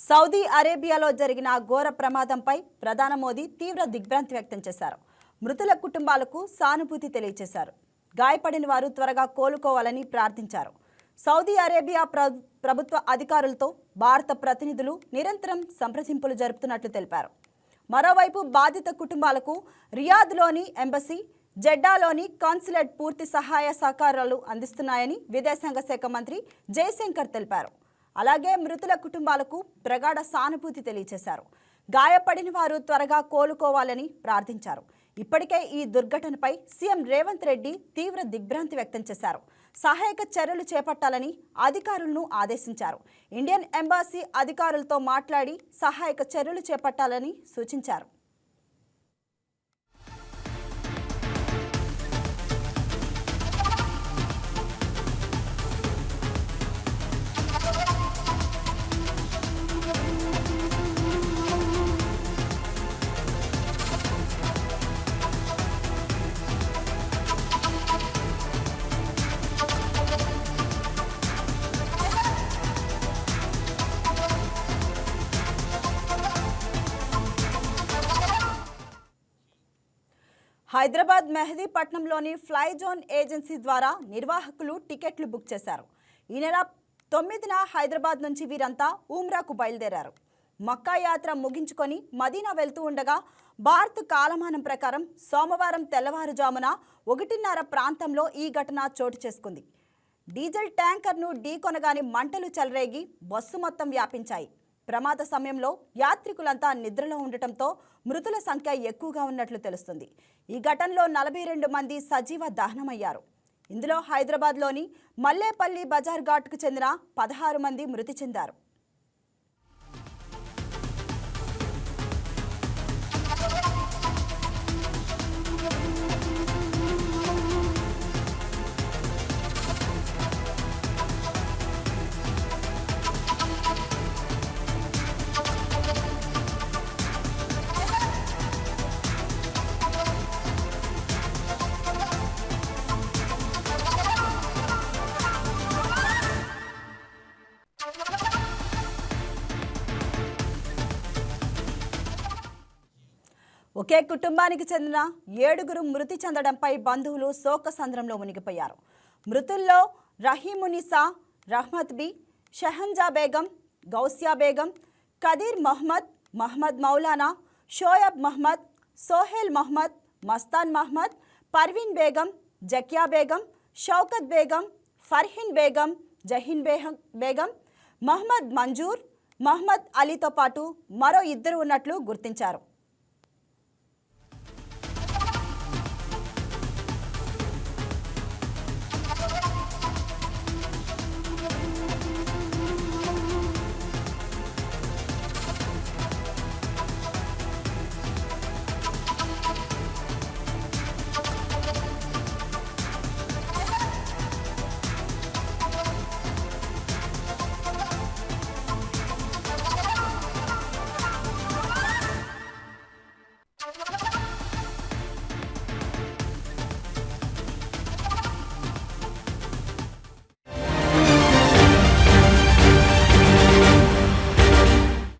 Saudi అరేబియాలో జరిగిన ఘోర ప్రమాదంపై ప్రధాని మోదీ తీవ్ర దిగ్భ్రాంతి వ్యక్తం చేశారు. మృతుల కుటుంబాలకు సానుభూతి తెలియజేశారు. గాయపడిన వారు త్వరగా కోలుకోవాలని ప్రార్థించారు. సౌదీ అరేబియా ప్రభుత్వ అధికారులతో భారత ప్రతినిధులు నిరంతరం సంప్రదింపులు జరుపుతున్నట్లు తెలిపారు. మరోవైపు బాధిత కుటుంబాలకు రియాద్లోని ఎంబసీ, జెడ్డాలోని కాన్సులేట్ పూర్తి సహాయ సహకారాలు అందిస్తున్నాయని విదేశాంగ శాఖ మంత్రి జయశంకర్ తెలిపారు. అలాగే మృతుల కుటుంబాలకు ప్రగాఢ సానుభూతి తెలియజేశారు. గాయపడిన వారు త్వరగా కోలుకోవాలని ప్రార్థించారు. ఇప్పటికే ఈ దుర్ఘటనపై సీఎం రేవంత్ రెడ్డి తీవ్ర దిగ్భ్రాంతి వ్యక్తం చేశారు. సహాయక చర్యలు చేపట్టాలని అధికారులను ఆదేశించారు. ఇండియన్ ఎంబసీ అధికారులతో మాట్లాడి సహాయక చర్యలు చేపట్టాలని సూచించారు. హైదరాబాద్ మెహదీపట్నంలోని ఫ్లై జోన్ ఏజెన్సీ ద్వారా నిర్వాహకులు టికెట్లు బుక్ చేశారు. ఈ నెల 9న హైదరాబాద్ నుంచి వీరంతా ఉమ్రాకు బయలుదేరారు. మక్కా యాత్ర ముగించుకొని మదీనా వెళ్తూ ఉండగా భారత కాలమానం ప్రకారం సోమవారం తెల్లవారుజామున 1:30 ప్రాంతంలో ఈ ఘటన చోటు చేసుకుంది. డీజిల్ ట్యాంకర్ను ఢీకొనగానే మంటలు చెలరేగి బస్సు మొత్తం వ్యాపించాయి. ప్రమాద సమయంలో యాత్రికులంతా నిద్రలో ఉండటంతో మృతుల సంఖ్య ఎక్కువగా ఉన్నట్లు తెలుస్తుంది. ఈ ఘటనలో 42 మంది సజీవ దహనమయ్యారు. ఇందులో హైదరాబాద్లోని మల్లేపల్లి బజార్ ఘాట్కు చెందిన 16 మంది మృతి చెందారు. ఒకే కుటుంబానికి చెందిన 7గురు మృతి చెందడంపై బంధువులు శోకసంద్రంలో మునిగిపోయారు. మృతుల్లో రహీమునిసా, రహ్మత్ బి, షహంజా బేగం, గౌసియా బేగం, కదీర్ మహ్మద్, మహ్మద్ మౌలానా, షోయబ్ మహ్మద్, సోహెల్ మహ్మద్, మస్తాన్ మహ్మద్, పర్వీన్ బేగం, జకియా బేగం, షౌకత్ బేగం, ఫర్హీన్ బేగం, జహీన్ బేగం, మహ్మద్ మంజూర్, మహ్మద్ అలీతో పాటు మరో 2 ఉన్నట్లు గుర్తించారు.